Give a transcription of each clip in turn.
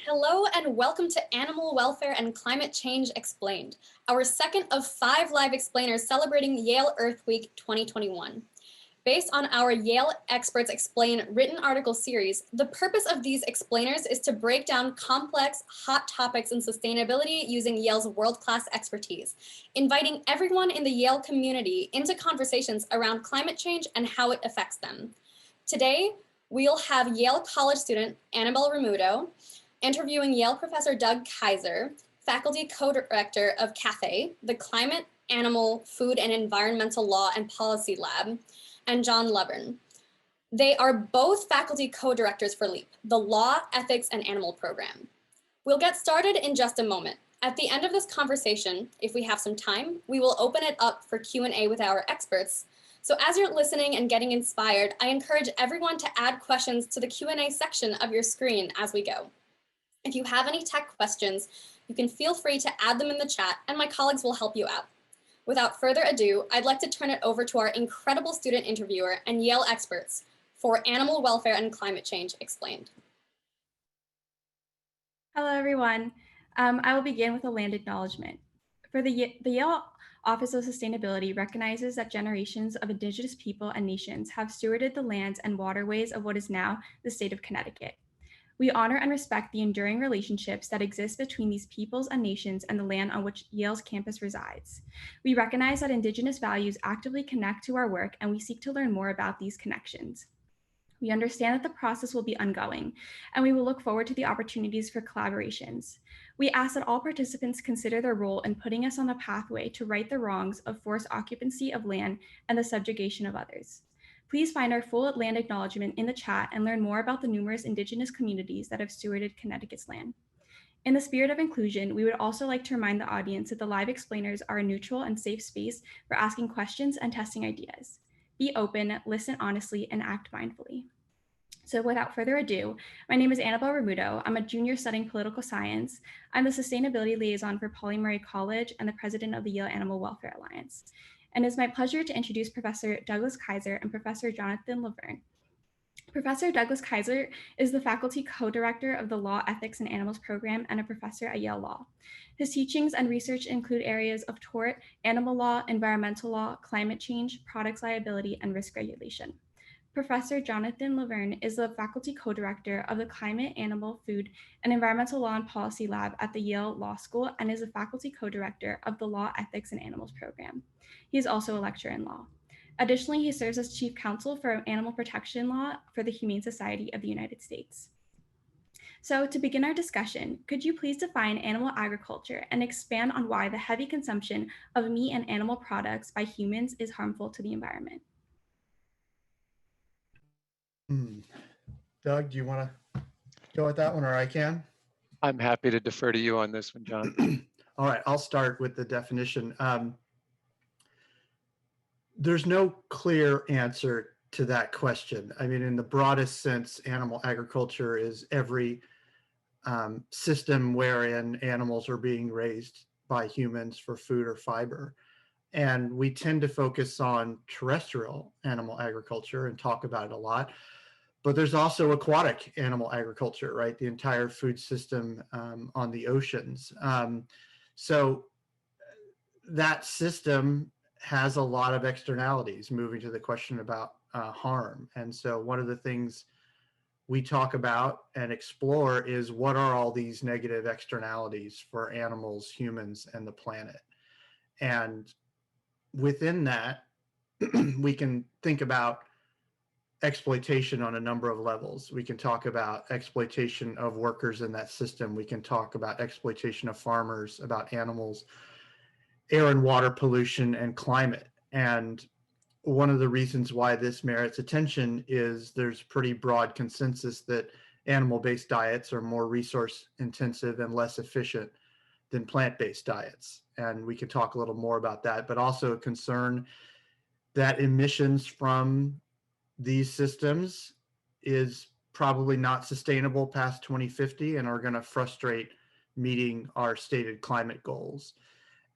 Hello and welcome to Animal Welfare and Climate Change Explained, our second of 5 live explainers celebrating Yale Earth Week 2021. Based on our Yale Experts Explain written article series, the purpose of these explainers is to break down complex, hot topics in sustainability using Yale's world-class expertise, inviting everyone in the Yale community into conversations around climate change and how it affects them. Today, we'll have Yale College student Annabel Remudo, interviewing Yale professor Doug Kysar, faculty co-director of CAFE, the Climate, Animal, Food, and Environmental Law and Policy Lab, and John Lovvorn. They are both faculty co-directors for LEAP, the Law, Ethics, and Animal program. We'll get started in just a moment. At the end of this conversation, if we have some time, we will open it up for Q&A with our experts. So as you're listening and getting inspired, I encourage everyone to add questions to the Q&A section of your screen as we go. If you have any tech questions, you can feel free to add them in the chat and my colleagues will help you out. Without further ado, I'd like to turn it over to our incredible student interviewer and Yale experts for Animal Welfare and Climate Change Explained. Hello, everyone. I will begin with a land acknowledgement. For the Yale Office of Sustainability recognizes that generations of Indigenous people and nations have stewarded the lands and waterways of what is now the state of Connecticut. We honor and respect the enduring relationships that exist between these peoples and nations and the land on which Yale's campus resides. We recognize that Indigenous values actively connect to our work, and we seek to learn more about these connections. We understand that the process will be ongoing, and we will look forward to the opportunities for collaborations. We ask that all participants consider their role in putting us on a pathway to right the wrongs of forced occupancy of land and the subjugation of others. Please find our full land acknowledgement in the chat and learn more about the numerous Indigenous communities that have stewarded Connecticut's land. In the spirit of inclusion, we would also like to remind the audience that the live explainers are a neutral and safe space for asking questions and testing ideas. Be open, listen honestly, and act mindfully. So without further ado, my name is Annabel Remudo. I'm a junior studying political science. I'm the sustainability liaison for Pauli Murray College and the president of the Yale Animal Welfare Alliance. And it's my pleasure to introduce Professor Douglas Kysar and Professor Jonathan Lovvorn. Professor Douglas Kysar is the faculty co-director of the Law, Ethics, and Animals program and a professor at Yale Law. His teachings and research include areas of tort, animal law, environmental law, climate change, products liability, and risk regulation. Professor Jonathan Lovvorn is the faculty co-director of the Climate, Animal, Food, and Environmental Law and Policy Lab at the Yale Law School and is a faculty co-director of the Law, Ethics, and Animals program. He is also a lecturer in law. Additionally, he serves as chief counsel for animal protection law for the Humane Society of the United States. So to begin our discussion, could you please define animal agriculture and expand on why the heavy consumption of meat and animal products by humans is harmful to the environment? Doug, do you want to go with that one, or I can? I'm happy to defer to you on this one, John. All right, I'll start with the definition. There's no clear answer to that question. I mean, in the broadest sense, animal agriculture is every system wherein animals are being raised by humans for food or fiber. And we tend to focus on terrestrial animal agriculture and talk about it a lot. But there's also aquatic animal agriculture, right? The entire food system on the oceans. So that system has a lot of externalities, moving to the question about harm. And so one of the things we talk about and explore is what are all these negative externalities for animals, humans, and the planet. And within that, we can think about exploitation on a number of levels. We can talk about exploitation of workers in that system. We can talk about exploitation of farmers, about animals, air and water pollution, and climate. And one of the reasons why this merits attention is there's pretty broad consensus that animal-based diets are more resource intensive and less efficient than plant-based diets. And we could talk a little more about that, but also a concern that emissions from these systems is probably not sustainable past 2050 and are going to frustrate meeting our stated climate goals.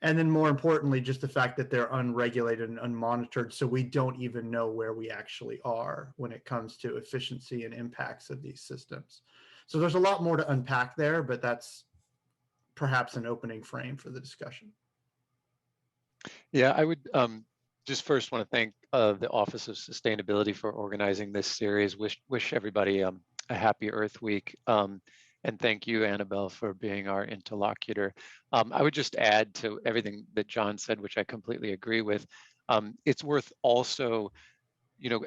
And then more importantly, just the fact that they're unregulated and unmonitored, so we don't even know where we actually are when it comes to efficiency and impacts of these systems. So there's a lot more to unpack there, but that's perhaps an opening frame for the discussion. Yeah, I would just first want to thank the Office of Sustainability for organizing this series. Wish everybody a happy Earth Week. And thank you, Annabel, for being our interlocutor. I would just add to everything that John said, which I completely agree with. It's worth also,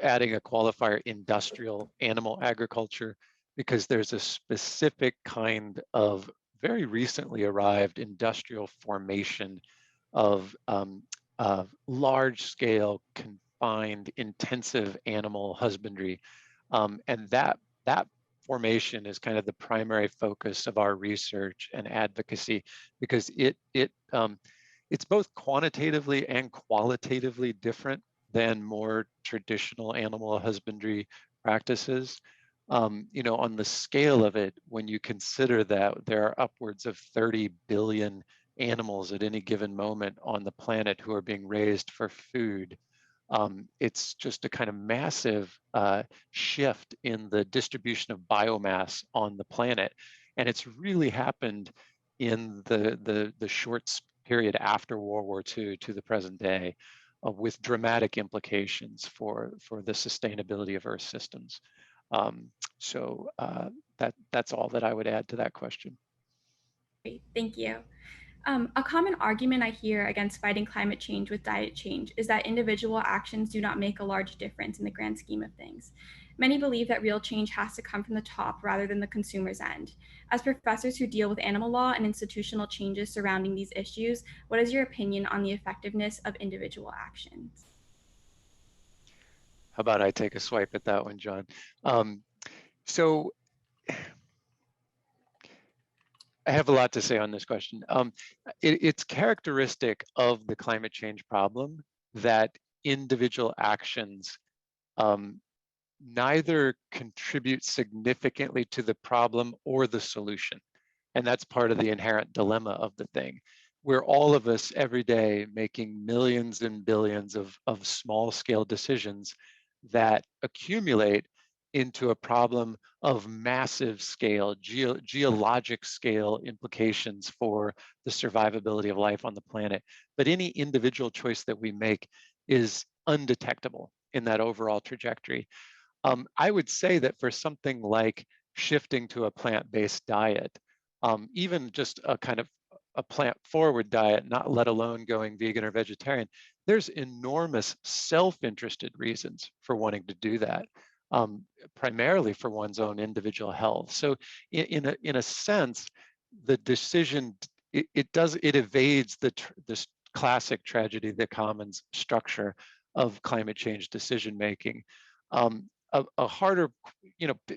adding a qualifier, industrial animal agriculture, because there's a specific kind of very recently arrived industrial formation of large-scale, confined, intensive animal husbandry, and that formation is kind of the primary focus of our research and advocacy, because it's both quantitatively and qualitatively different than more traditional animal husbandry practices. On the scale of it, when you consider that there are upwards of 30 billion animals at any given moment on the planet who are being raised for food, it's just a kind of massive shift in the distribution of biomass on the planet. And it's really happened in the short period after World War II to the present day, with dramatic implications for the sustainability of Earth systems. So that's all that I would add to that question. Great, thank you. A common argument I hear against fighting climate change with diet change is that individual actions do not make a large difference in the grand scheme of things. Many believe that real change has to come from the top rather than the consumer's end. As professors who deal with animal law and institutional changes surrounding these issues, what is your opinion on the effectiveness of individual actions? How about I take a swipe at that one, John? So I have a lot to say on this question. It's characteristic of the climate change problem that individual actions neither contribute significantly to the problem or the solution. And that's part of the inherent dilemma of the thing. We're all of us every day making millions and billions of small scale decisions that accumulate into a problem of massive scale, geologic scale implications for the survivability of life on the planet. But any individual choice that we make is undetectable in that overall trajectory. I would say that for something like shifting to a plant-based diet, even just a kind of a plant-forward diet, not let alone going vegan or vegetarian, there's enormous self-interested reasons for wanting to do that, primarily for one's own individual health. So in a sense, the decision, it evades this classic tragedy, the commons structure of climate change decision making. A harder,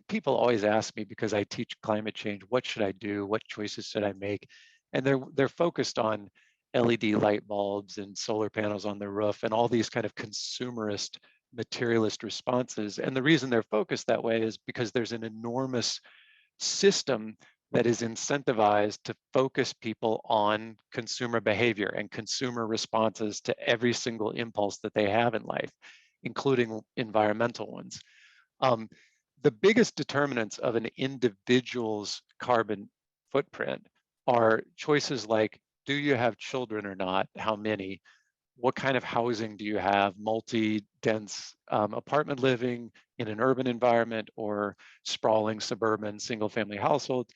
people always ask me, because I teach climate change, what should I do? What choices should I make? And they're focused on LED light bulbs and solar panels on the roof and all these kind of consumerist, materialist responses. And the reason they're focused that way is because there's an enormous system that is incentivized to focus people on consumer behavior and consumer responses to every single impulse that they have in life, including environmental ones. The biggest determinants of an individual's carbon footprint are choices like, do you have children or not? How many? What kind of housing do you have? Multi-dense apartment living in an urban environment or sprawling suburban single-family household?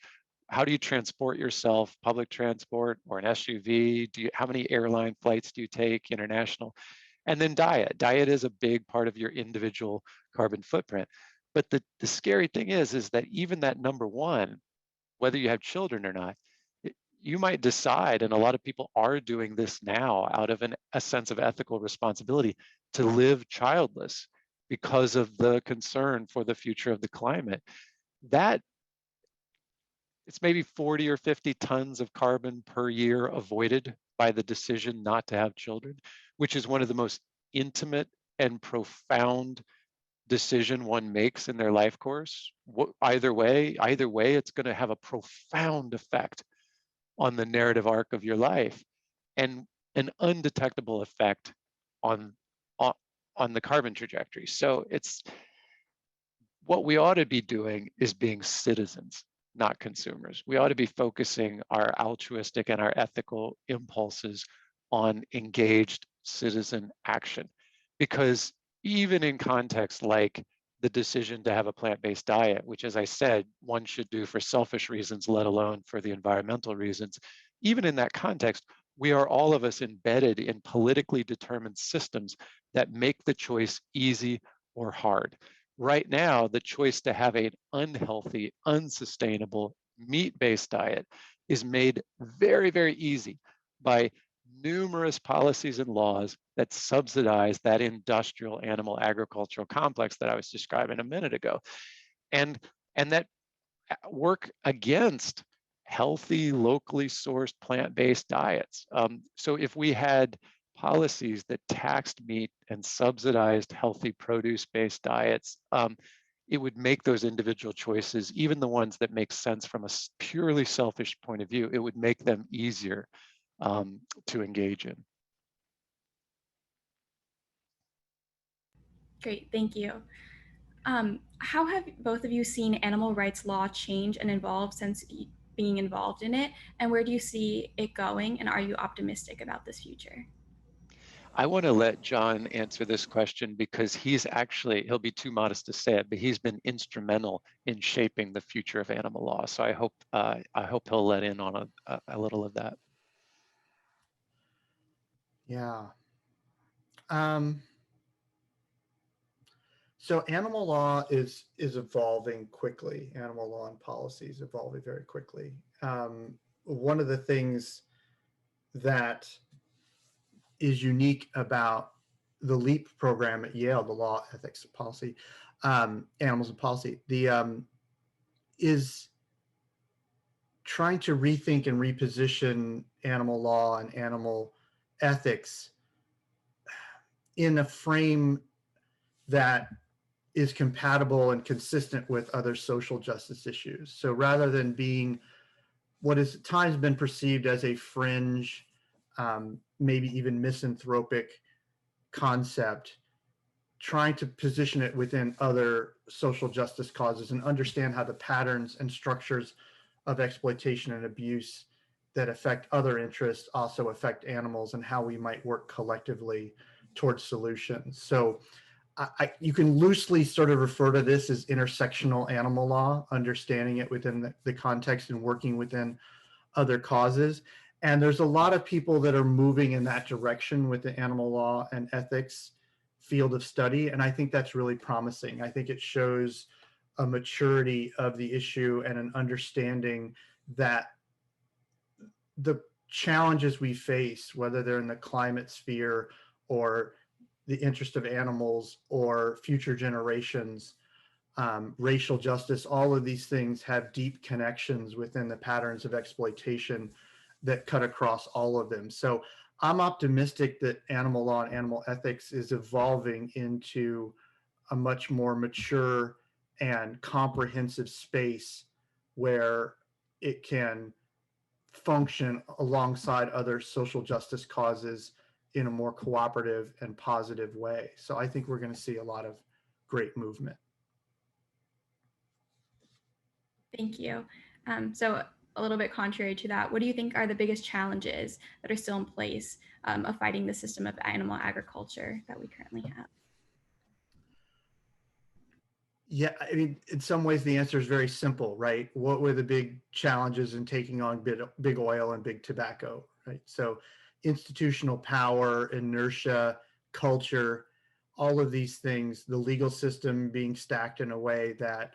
How do you transport yourself? Public transport or an SUV? How many airline flights do you take, international? And then diet. Diet is a big part of your individual carbon footprint. But the scary thing is that even that number one, whether you have children or not, you might decide, and a lot of people are doing this now out of a sense of ethical responsibility, to live childless because of the concern for the future of the climate. That it's maybe 40 or 50 tons of carbon per year avoided by the decision not to have children, which is one of the most intimate and profound decision one makes in their life course. Either way, it's going to have a profound effect on the narrative arc of your life, and an undetectable effect on the carbon trajectory. So it's what we ought to be doing is being citizens not consumers. We ought to be focusing our altruistic and our ethical impulses on engaged citizen action. Because even in contexts like the decision to have a plant-based diet, which, as I said, one should do for selfish reasons, let alone for the environmental reasons, even in that context, we are all of us embedded in politically determined systems that make the choice easy or hard. Right now, the choice to have an unhealthy, unsustainable, meat-based diet is made very, very easy by numerous policies and laws that subsidize that industrial animal agricultural complex that I was describing a minute ago. And that work against healthy, locally sourced plant-based diets. So if we had policies that taxed meat and subsidized healthy produce-based diets, it would make those individual choices, even the ones that make sense from a purely selfish point of view, it would make them easier to engage in. Great, thank you. How have both of you seen animal rights law change and evolve since being involved in it? And where do you see it going? And are you optimistic about this future? I want to let John answer this question because he'll be too modest to say it, but he's been instrumental in shaping the future of animal law. So I hope he'll let in on a little of that. Yeah. So animal law is evolving quickly. Animal law and policy is evolving very quickly. One of the things that is unique about the LEAP program at Yale, the Law, Ethics, and Policy, Animals and Policy, is trying to rethink and reposition animal law and animal ethics in a frame that is compatible and consistent with other social justice issues. So rather than being what has at times been perceived as a fringe, maybe even misanthropic concept, trying to position it within other social justice causes and understand how the patterns and structures of exploitation and abuse that affect other interests also affect animals and how we might work collectively towards solutions. So you can loosely sort of refer to this as intersectional animal law, understanding it within the context and working within other causes. And there's a lot of people that are moving in that direction with the animal law and ethics field of study. And I think that's really promising. I think it shows a maturity of the issue and an understanding that the challenges we face, whether they're in the climate sphere or the interest of animals or future generations, racial justice, all of these things have deep connections within the patterns of exploitation that cut across all of them. So I'm optimistic that animal law and animal ethics is evolving into a much more mature and comprehensive space where it can function alongside other social justice causes in a more cooperative and positive way. So I think we're going to see a lot of great movement. Thank you. So a little bit contrary to that, what do you think are the biggest challenges that are still in place of fighting the system of animal agriculture that we currently have? Yeah, I mean, in some ways the answer is very simple, right? What were the big challenges in taking on big oil and big tobacco, right? So institutional power, inertia, culture, all of these things, the legal system being stacked in a way that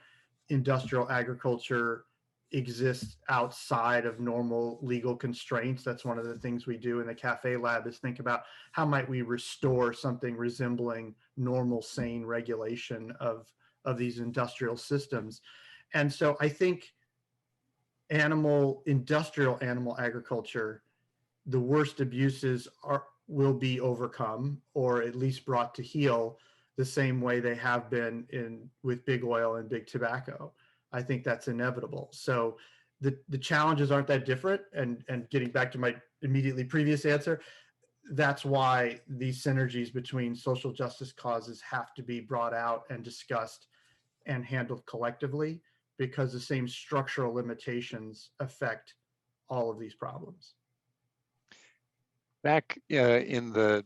industrial agriculture exists outside of normal legal constraints. That's one of the things we do in the cafe lab is think about how might we restore something resembling normal, sane regulation of these industrial systems. And so I think industrial animal agriculture, the worst abuses will be overcome or at least brought to heel the same way they have been with big oil and big tobacco. I think that's inevitable. So the challenges aren't that different. And getting back to my immediately previous answer, that's why these synergies between social justice causes have to be brought out and discussed and handled collectively. because the same structural limitations affect all of these problems. Back in the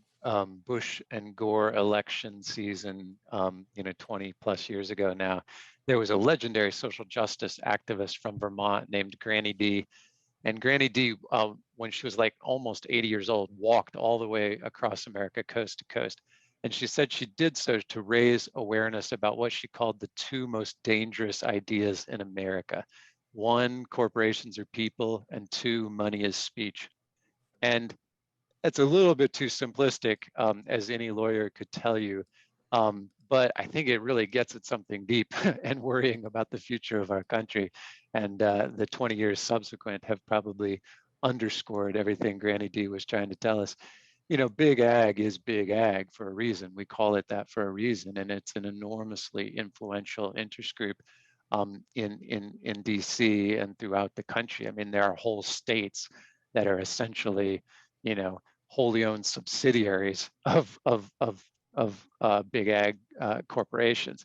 Bush and Gore election season, 20 plus years ago now, there was a legendary social justice activist from Vermont named Granny D. And Granny D, when she was like almost 80 years old, walked all the way across America, coast to coast. And she said she did so to raise awareness about what she called the two most dangerous ideas in America. One, corporations are people, and two, money is speech. And it's a little bit too simplistic, as any lawyer could tell you. But I think it really gets at something deep and worrying about the future of our country. And the 20 years subsequent have probably underscored everything Granny D was trying to tell us. Big ag is big ag for a reason. We call it that for a reason, and it's an enormously influential interest group in DC and throughout the country. I mean, there are whole states that are essentially, wholly owned subsidiaries of big ag corporations.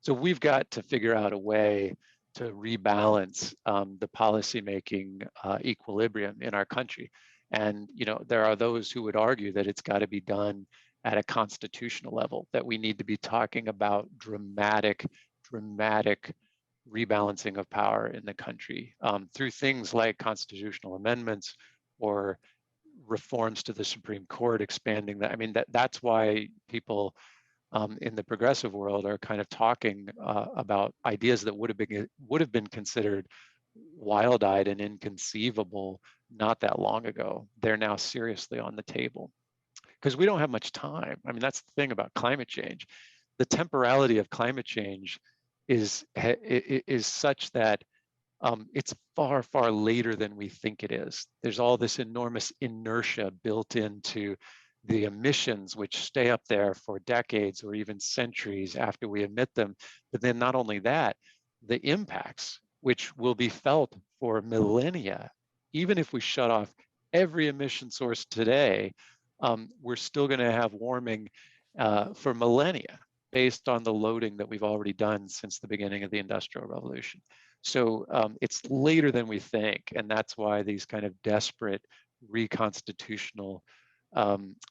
So we've got to figure out a way to rebalance the policymaking equilibrium in our country. And there are those who would argue that it's got to be done at a constitutional level, that we need to be talking about dramatic rebalancing of power in the country through things like constitutional amendments or reforms to the Supreme Court, expanding that. I mean, that's why people in the progressive world are kind of talking about ideas that would have been considered wild-eyed and inconceivable not that long ago. They're now seriously on the table because we don't have much time. I mean, that's the thing about climate change. The temporality of climate change is such that it's far, far later than we think it is. There's all this enormous inertia built into the emissions, which stay up there for decades or even centuries after we emit them. But then not only that, the impacts, which will be felt for millennia, even if we shut off every emission source today, we're still going to have warming for millennia based on the loading that we've already done since the beginning of the Industrial Revolution. So it's later than we think, and that's why these kind of desperate reconstitutional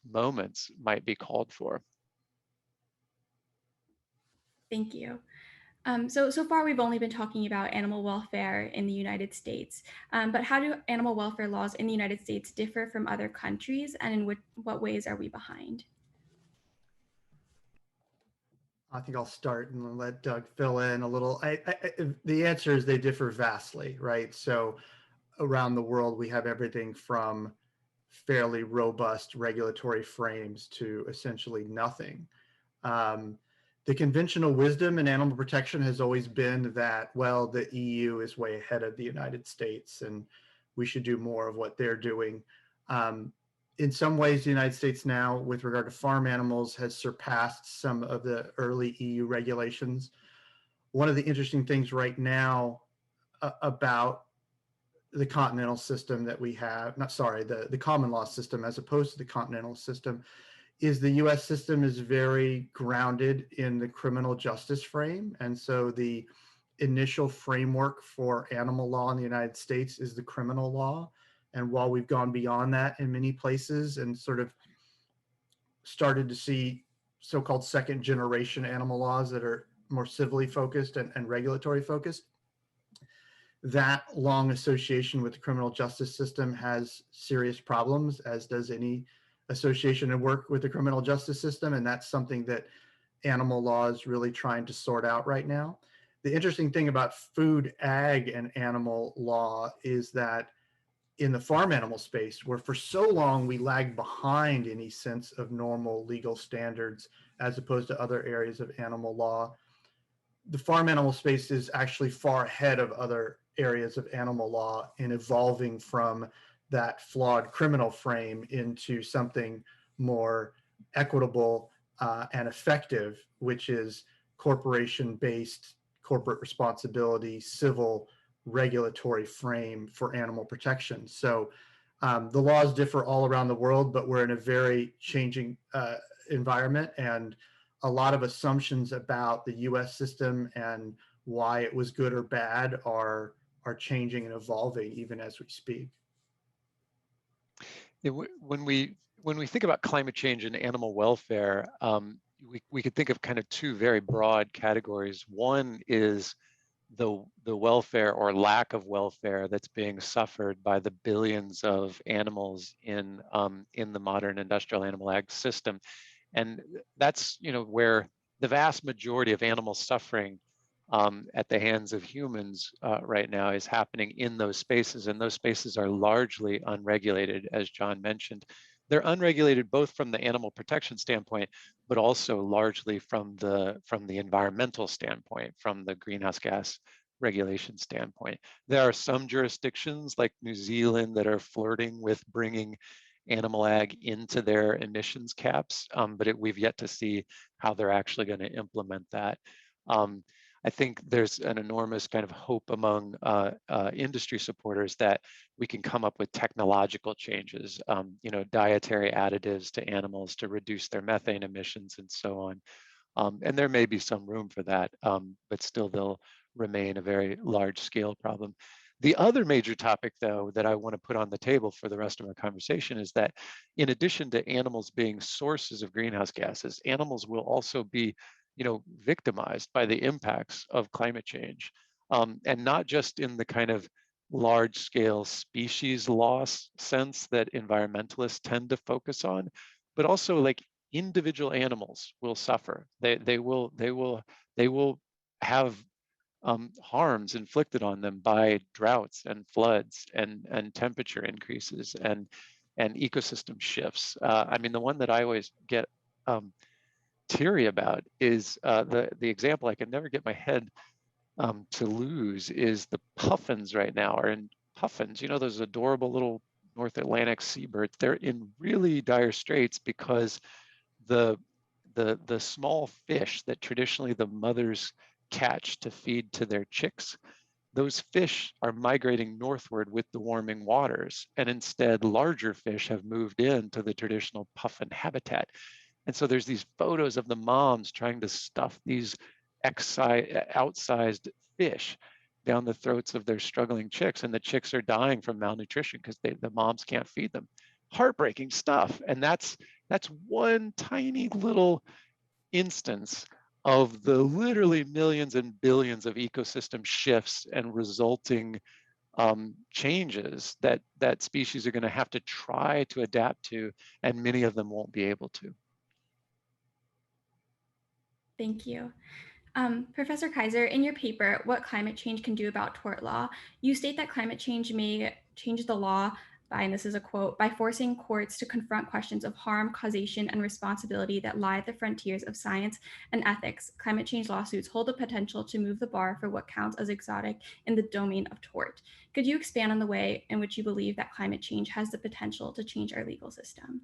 moments might be called for. Thank you. So far, we've only been talking about animal welfare in the United States, but how do animal welfare laws in the United States differ from other countries, and in what ways are we behind? I think I'll start and let Doug fill in a little. The answer is they differ vastly, right? So around the world, we have everything from fairly robust regulatory frames to essentially nothing. The conventional wisdom in animal protection has always been that, well, the EU is way ahead of the United States and we should do more of what they're doing. In some ways, the United States now, with regard to farm animals, has surpassed some of the early EU regulations. One of the interesting things right now about the continental system that we have, the common law system as opposed to the continental system, is the US system is very grounded in the criminal justice frame. And so the initial framework for animal law in the United States is the criminal law. And while we've gone beyond that in many places and sort of started to see so-called second generation animal laws that are more civilly focused and regulatory focused, that long association with the criminal justice system has serious problems, as does any association and work with the criminal justice system. And that's something that animal law is really trying to sort out right now. The interesting thing about food, ag, and animal law is that in the farm animal space, where for so long we lagged behind any sense of normal legal standards as opposed to other areas of animal law, the farm animal space is actually far ahead of other areas of animal law in evolving from that flawed criminal frame into something more equitable and effective, which is corporation-based corporate responsibility, civil regulatory frame for animal protection. So the laws differ all around the world, but we're in a very changing environment, and a lot of assumptions about the US system and why it was good or bad are changing and evolving even as we speak. When we think about climate change and animal welfare, we could think of kind of two very broad categories. One is the welfare or lack of welfare that's being suffered by the billions of animals in the modern industrial animal ag system, and that's where the vast majority of animal suffering at the hands of humans right now is happening in those spaces, and those spaces are largely unregulated, as John mentioned. They're unregulated both from the animal protection standpoint, but also largely from the environmental standpoint, from the greenhouse gas regulation standpoint. There are some jurisdictions like New Zealand that are flirting with bringing animal ag into their emissions caps, but we've yet to see how they're actually going to implement that. I think there's an enormous kind of hope among industry supporters that we can come up with technological changes, dietary additives to animals to reduce their methane emissions and so on. And there may be some room for that, but still they'll remain a very large scale problem. The other major topic, though, that I want to put on the table for the rest of our conversation is that in addition to animals being sources of greenhouse gases, animals will also be victimized by the impacts of climate change, and not just in the kind of large scale species loss sense that environmentalists tend to focus on, but also like individual animals will suffer. They will have harms inflicted on them by droughts and floods and temperature increases and ecosystem shifts. I mean, the one that I always get teary about is the example I can never get my head to lose is the puffins right now are in puffins. Those adorable little North Atlantic seabirds. They're in really dire straits because the small fish that traditionally the mothers catch to feed to their chicks, those fish are migrating northward with the warming waters, and instead larger fish have moved into the traditional puffin habitat. And so there's these photos of the moms trying to stuff these outsized fish down the throats of their struggling chicks, and the chicks are dying from malnutrition because the moms can't feed them. Heartbreaking stuff. And that's one tiny little instance of the literally millions and billions of ecosystem shifts and resulting changes that species are going to have to try to adapt to, and many of them won't be able to. Thank you. Professor Kysar, in your paper, What Climate Change Can Do About Tort Law, you state that climate change may change the law by, and this is a quote, by forcing courts to confront questions of harm, causation, and responsibility that lie at the frontiers of science and ethics. Climate change lawsuits hold the potential to move the bar for what counts as exotic in the domain of tort. Could you expand on the way in which you believe that climate change has the potential to change our legal system?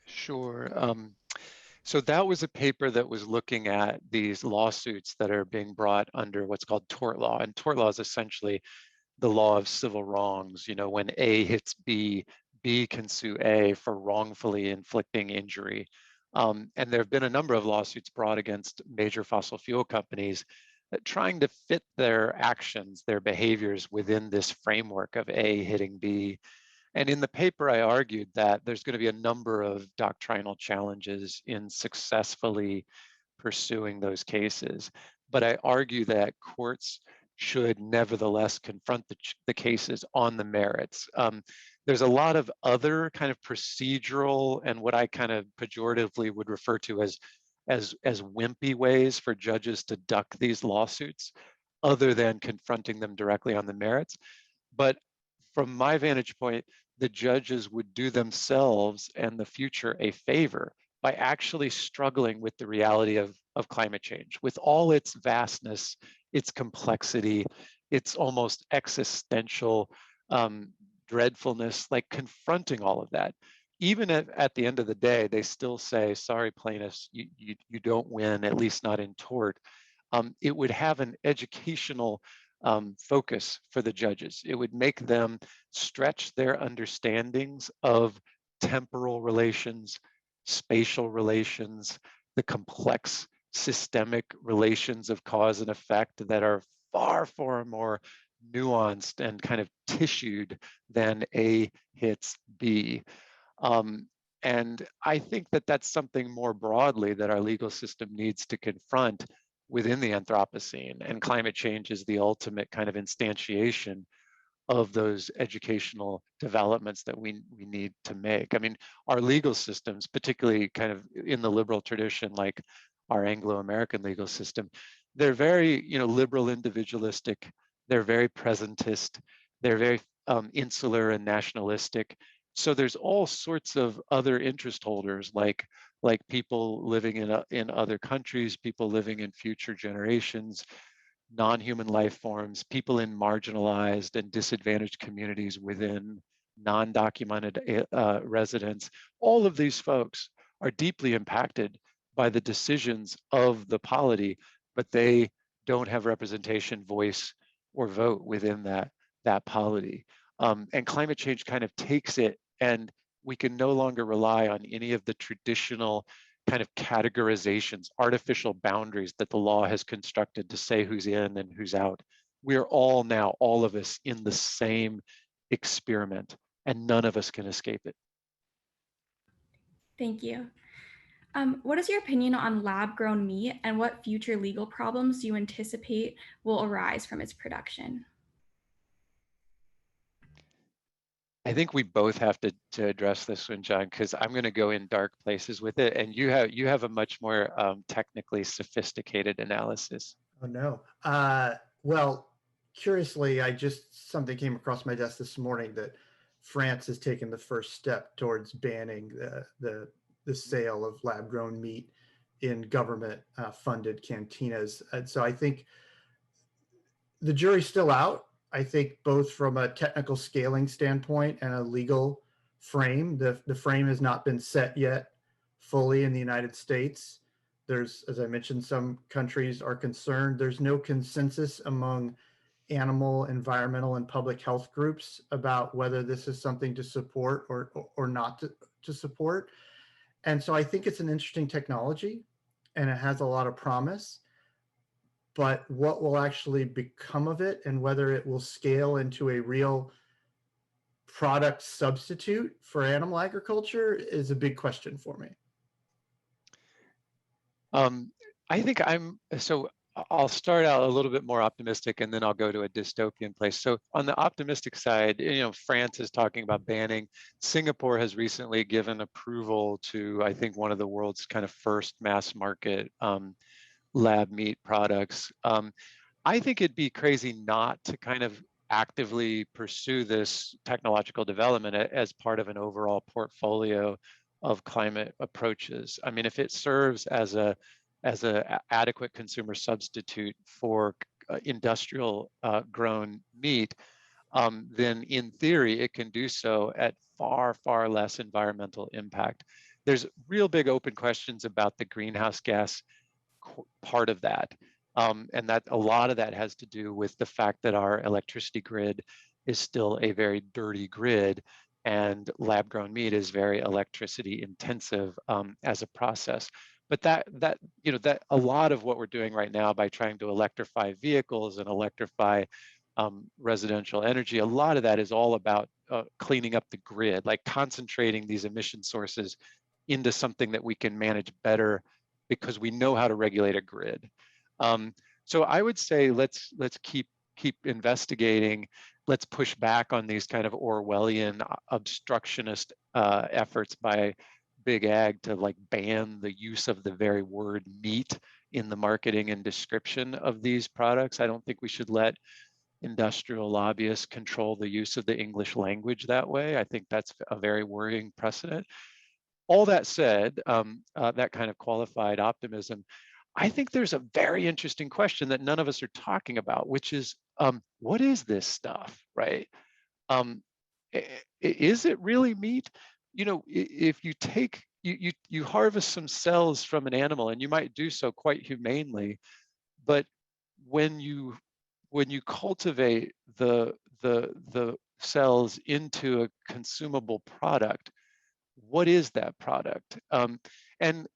Sure. So that was a paper that was looking at these lawsuits that are being brought under what's called tort law. And tort law is essentially the law of civil wrongs. When A hits B, B can sue A for wrongfully inflicting injury. And there have been a number of lawsuits brought against major fossil fuel companies trying to fit their actions, their behaviors within this framework of A hitting B. And in the paper, I argued that there's going to be a number of doctrinal challenges in successfully pursuing those cases. But I argue that courts should nevertheless confront the cases on the merits. There's a lot of other kind of procedural and what I kind of pejoratively would refer to as wimpy ways for judges to duck these lawsuits, other than confronting them directly on the merits. But from my vantage point, the judges would do themselves and the future a favor by actually struggling with the reality of climate change, with all its vastness, its complexity, its almost existential dreadfulness, like confronting all of that. Even at the end of the day, they still say, sorry, plaintiffs, you don't win, at least not in tort. It would have an educational focus for the judges. It would make them stretch their understandings of temporal relations, spatial relations, the complex systemic relations of cause and effect that are far, far more nuanced and kind of tissued than A hits B. And I think that that's something more broadly that our legal system needs to confront within the Anthropocene. And climate change is the ultimate kind of instantiation of those educational developments that we need to make. I mean, our legal systems, particularly kind of in the liberal tradition, like our Anglo-American legal system, they're very, liberal individualistic, they're very presentist, they're very insular and nationalistic. So there's all sorts of other interest holders, like people living in other countries, people living in future generations, non-human life forms, people in marginalized and disadvantaged communities within non-documented residents. All of these folks are deeply impacted by the decisions of the polity, but they don't have representation, voice, or vote within that polity. And climate change kind of takes it, and we can no longer rely on any of the traditional kind of categorizations, artificial boundaries that the law has constructed to say who's in and who's out. We're all now, all of us, in the same experiment, and none of us can escape it. Thank you. What is your opinion on lab-grown meat, and what future legal problems do you anticipate will arise from its production? I think we both have to address this one, John, because I'm going to go in dark places with it, and you have a much more technically sophisticated analysis. Oh no. Well, curiously, something came across my desk this morning that France has taken the first step towards banning the sale of lab-grown meat in government funded cantinas. And so I think the jury's still out. I think both from a technical scaling standpoint and a legal frame, the frame has not been set yet fully in the United States. There's, as I mentioned, some countries are concerned. There's no consensus among animal, environmental, and public health groups about whether this is something to support or not to support. And so I think it's an interesting technology and it has a lot of promise. But what will actually become of it and whether it will scale into a real product substitute for animal agriculture is a big question for me. I think I'll start out a little bit more optimistic and then I'll go to a dystopian place. So on the optimistic side, France is talking about banning. Singapore has recently given approval to, I think, one of the world's kind of first mass market lab meat products. I think it'd be crazy not to kind of actively pursue this technological development as part of an overall portfolio of climate approaches. I mean, if it serves as a adequate consumer substitute for industrial grown meat, then in theory it can do so at far, far less environmental impact. There's real big open questions about the greenhouse gas part of that. And that a lot of that has to do with the fact that our electricity grid is still a very dirty grid, and lab-grown meat is very electricity intensive as a process. But that a lot of what we're doing right now by trying to electrify vehicles and electrify residential energy, a lot of that is all about cleaning up the grid, like concentrating these emission sources into something that we can manage better because we know how to regulate a grid. So I would say let's keep investigating. Let's push back on these kind of Orwellian obstructionist efforts by big ag to like ban the use of the very word meat in the marketing and description of these products. I don't think we should let industrial lobbyists control the use of the English language that way. I think that's a very worrying precedent. All that said, that kind of qualified optimism, I think there's a very interesting question that none of us are talking about, which is, what is this stuff, right? Is it really meat? If you take, you harvest some cells from an animal, and you might do so quite humanely, but when you cultivate the cells into a consumable product, what is that product? And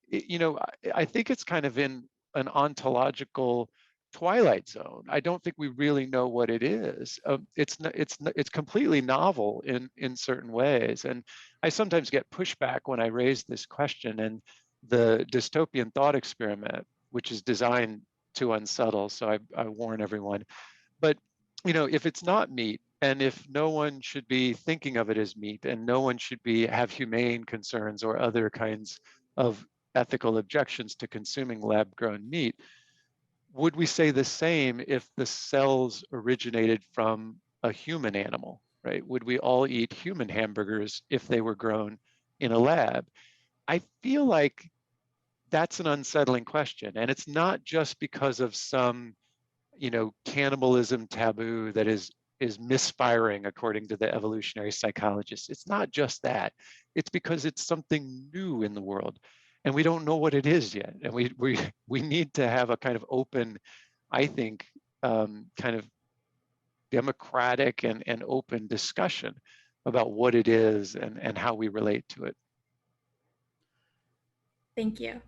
I think it's kind of in an ontological twilight zone. I don't think we really know what it is. It's completely novel in certain ways. And I sometimes get pushback when I raise this question. And the dystopian thought experiment, which is designed to unsettle, so I warn everyone. But if it's not meat, and if no one should be thinking of it as meat, and no one should have humane concerns or other kinds of ethical objections to consuming lab-grown meat, would we say the same if the cells originated from a human animal, right? Would we all eat human hamburgers if they were grown in a lab? I feel like that's an unsettling question. And it's not just because of some, cannibalism taboo that is misfiring according to the evolutionary psychologists. It's not just that. It's because it's something new in the world, and we don't know what it is yet. And we need to have a kind of open, I think, kind of democratic and open discussion about what it is and how we relate to it. Thank you.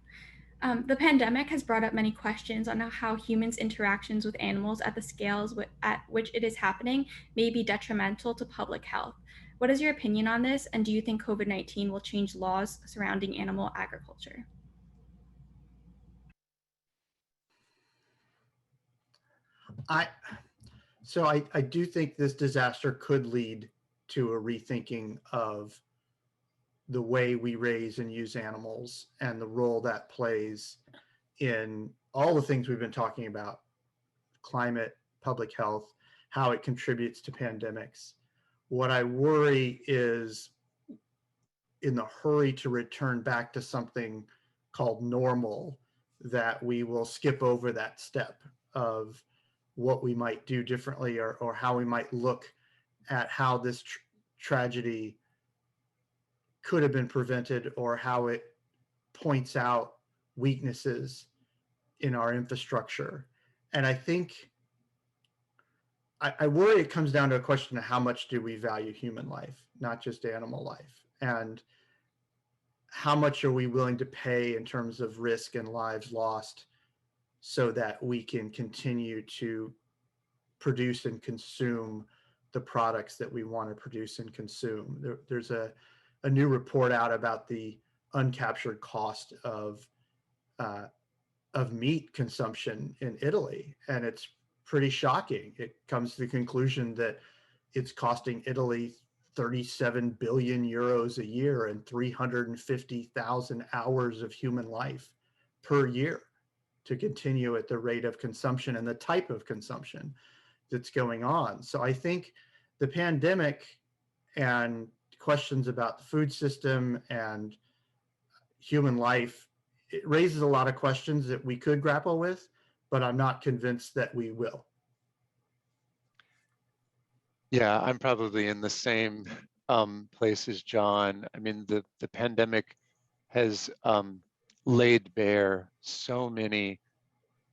The pandemic has brought up many questions on how humans' interactions with animals at the scales at which it is happening may be detrimental to public health. What is your opinion on this, and do you think COVID-19 will change laws surrounding animal agriculture? I do think this disaster could lead to a rethinking of the way we raise and use animals and the role that plays in all the things we've been talking about: climate, public health, how it contributes to pandemics. What I worry is, in the hurry to return back to something called normal, that we will skip over that step of what we might do differently, or how we might look at how this tragedy could have been prevented, or how it points out weaknesses in our infrastructure. And I think I worry it comes down to a question of how much do we value human life, not just animal life, and how much are we willing to pay in terms of risk and lives lost so that we can continue to produce and consume the products that we want to produce and consume. There's a new report out about the uncaptured cost of meat consumption in Italy, and it's pretty shocking. It comes to the conclusion that it's costing Italy 37 billion euros a year and 350,000 hours of human life per year to continue at the rate of consumption and the type of consumption that's going on. So I think the pandemic and questions about the food system and human life, it raises a lot of questions that we could grapple with, but I'm not convinced that we will. Yeah, I'm probably in the same place as John. I mean, the pandemic has laid bare so many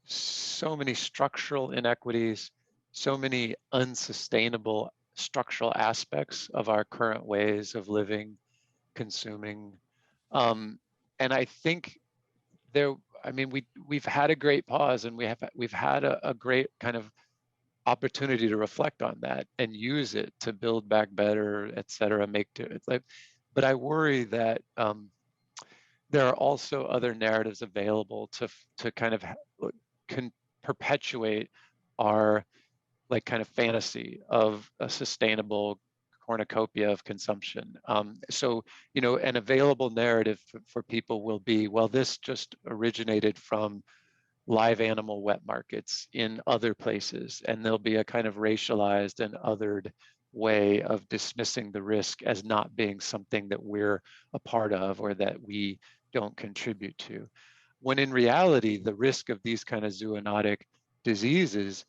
structural inequities, so many unsustainable structural aspects of our current ways of living, consuming. And I think we've had a great pause, and we've had a great kind of opportunity to reflect on that and use it to build back better, et cetera, but I worry that there are also other narratives available to kind of can perpetuate our kind of fantasy of a sustainable cornucopia of consumption. So, an available narrative for people will be, well, this just originated from live animal wet markets in other places, and there'll be a kind of racialized and othered way of dismissing the risk as not being something that we're a part of or that we don't contribute to. When in reality, the risk of these kind of zoonotic diseases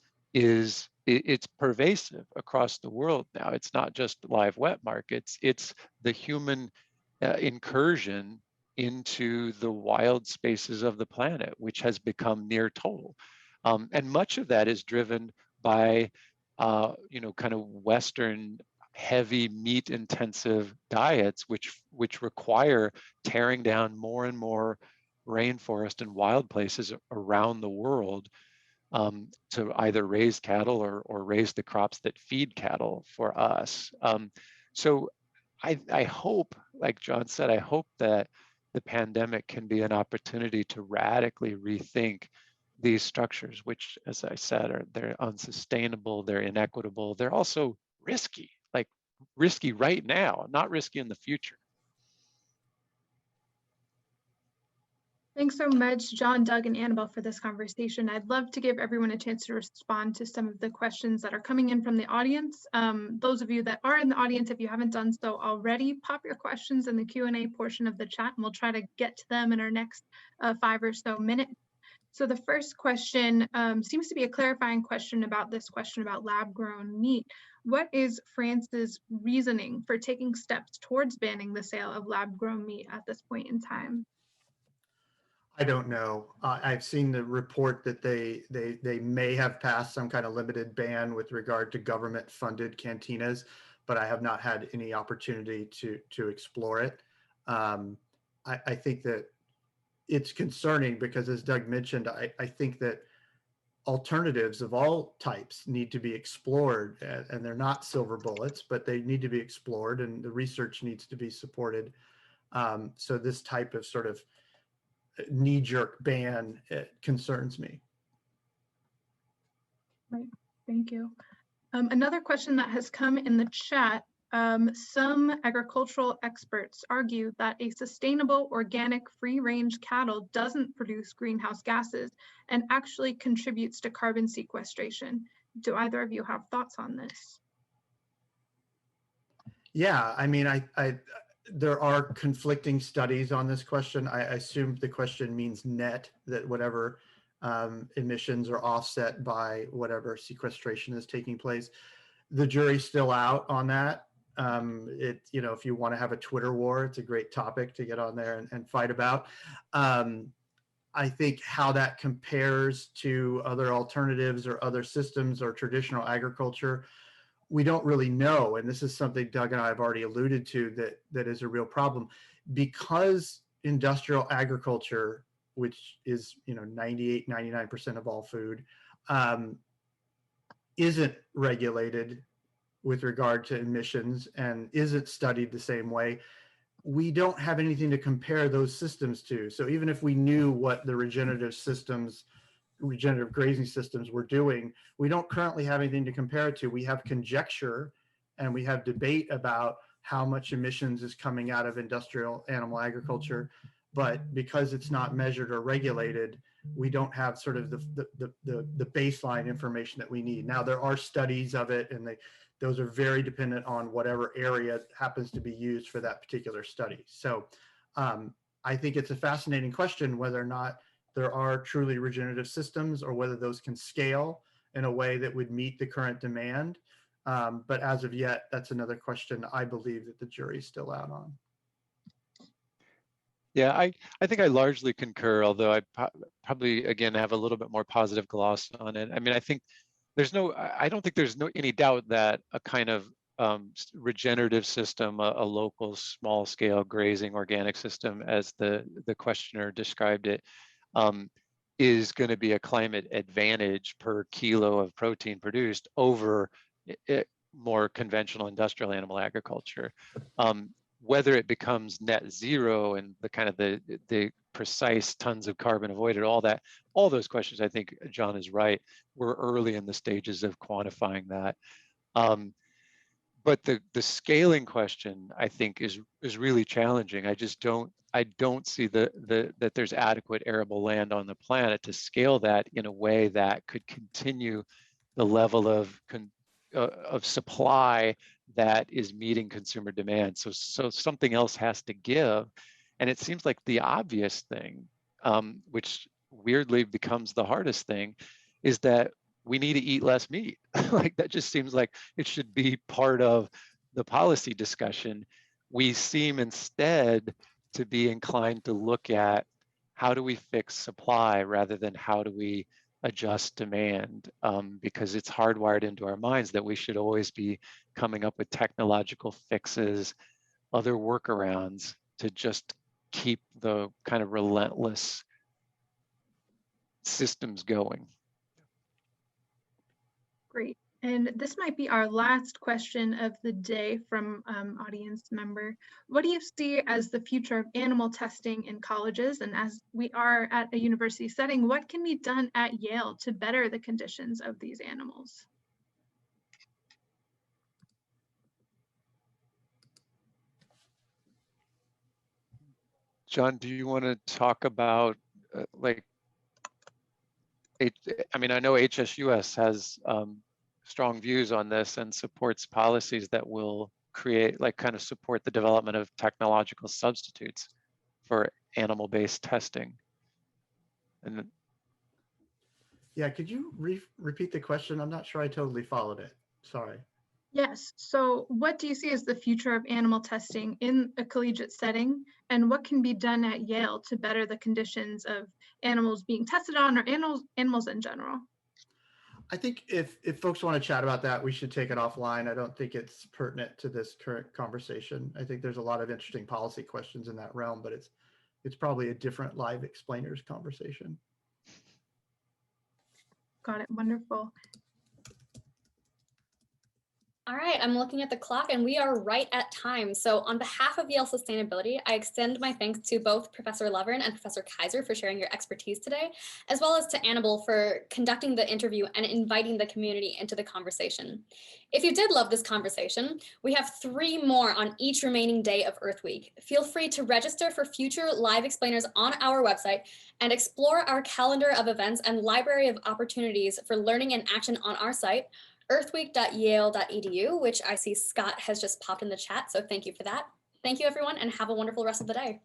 it's pervasive across the world now. It's not just live wet markets, it's the human incursion into the wild spaces of the planet, which has become near total. And much of that is driven by, kind of Western heavy meat intensive diets, which require tearing down more and more rainforest and wild places around the world to either raise cattle or raise the crops that feed cattle for us. So I hope, like John said, I hope that the pandemic can be an opportunity to radically rethink these structures, which, as I said, they're unsustainable, they're inequitable, they're also risky, like risky right now, not risky in the future. Thanks so much, John, Doug, and Annabel, for this conversation. I'd love to give everyone a chance to respond to some of the questions that are coming in from the audience. Those of you that are in the audience, if you haven't done so already, pop your questions in the Q&A portion of the chat, and we'll try to get to them in our next 5 or so minutes. So the first question seems to be a clarifying question about this question about lab-grown meat. What is France's reasoning for taking steps towards banning the sale of lab-grown meat at this point in time? I don't know. I've seen the report that they may have passed some kind of limited ban with regard to government-funded cantinas, but I have not had any opportunity to explore it. I think that it's concerning because, as Doug mentioned, I think that alternatives of all types need to be explored, and they're not silver bullets, but they need to be explored, and the research needs to be supported. So this type of sort of knee-jerk ban, it concerns me. Right, thank you. Another question that has come in the chat, some agricultural experts argue that a sustainable, organic, free-range cattle doesn't produce greenhouse gases and actually contributes to carbon sequestration. Do either of you have thoughts on this? Yeah, I mean, there are conflicting studies on this question. I assume the question means net, that whatever emissions are offset by whatever sequestration is taking place. The jury's still out on that. If you want to have a Twitter war, it's a great topic to get on there and fight about. I think how that compares to other alternatives or other systems or traditional agriculture, we don't really know. And this is something Doug and I have already alluded to that is a real problem. Because industrial agriculture, which is 98, 99% of all food, isn't regulated with regard to emissions and isn't studied the same way, we don't have anything to compare those systems to. So even if we knew what the regenerative grazing systems were doing, we don't currently have anything to compare it to. We have conjecture and we have debate about how much emissions is coming out of industrial animal agriculture, but because it's not measured or regulated, we don't have sort of the baseline information that we need. Now, there are studies of it, and those are very dependent on whatever area happens to be used for that particular study. So I think it's a fascinating question whether or not there are truly regenerative systems or whether those can scale in a way that would meet the current demand. But as of yet, that's another question I believe that the jury's still out on. Yeah, I think I largely concur, although I probably, again, have a little bit more positive gloss on it. I mean, I don't think there's any doubt that a kind of regenerative system, a local small scale grazing organic system, as the questioner described it, is going to be a climate advantage per kilo of protein produced over more conventional industrial animal agriculture. Whether it becomes net zero and the kind of the precise tons of carbon avoided, all those questions, I think John is right. We're early in the stages of quantifying that. But the scaling question, I think, is really challenging. I don't see that there's adequate arable land on the planet to scale that in a way that could continue the level of supply that is meeting consumer demand. So something else has to give. And it seems like the obvious thing, which weirdly becomes the hardest thing, is that we need to eat less meat. Like that just seems like it should be part of the policy discussion. We seem instead to be inclined to look at how do we fix supply rather than how do we adjust demand, because it's hardwired into our minds that we should always be coming up with technological fixes, other workarounds to just keep the kind of relentless systems going. Great. And this might be our last question of the day from audience member. What do you see as the future of animal testing in colleges? And as we are at a university setting, what can be done at Yale to better the conditions of these animals? John, do you want to talk about like, I mean, I know HSUS has strong views on this and supports policies that will create, like, kind of support the development of technological substitutes for animal-based testing. And Yeah, could you repeat the question? I'm not sure I totally followed it. Sorry. Yes. So what do you see as the future of animal testing in a collegiate setting? And what can be done at Yale to better the conditions of animals being tested on, or animals in general? I think if folks want to chat about that, we should take it offline. I don't think it's pertinent to this current conversation. I think there's a lot of interesting policy questions in that realm, but it's probably a different live explainers conversation. Got it. Wonderful. All right, I'm looking at the clock and we are right at time. So on behalf of Yale Sustainability, I extend my thanks to both Professor Lovvorn and Professor Kysar for sharing your expertise today, as well as to Annabel for conducting the interview and inviting the community into the conversation. If you did love this conversation, we have 3 more on each remaining day of Earth Week. Feel free to register for future live explainers on our website and explore our calendar of events and library of opportunities for learning and action on our site, earthweek.yale.edu, which I see Scott has just popped in the chat, so thank you for that. Thank you, everyone, and have a wonderful rest of the day.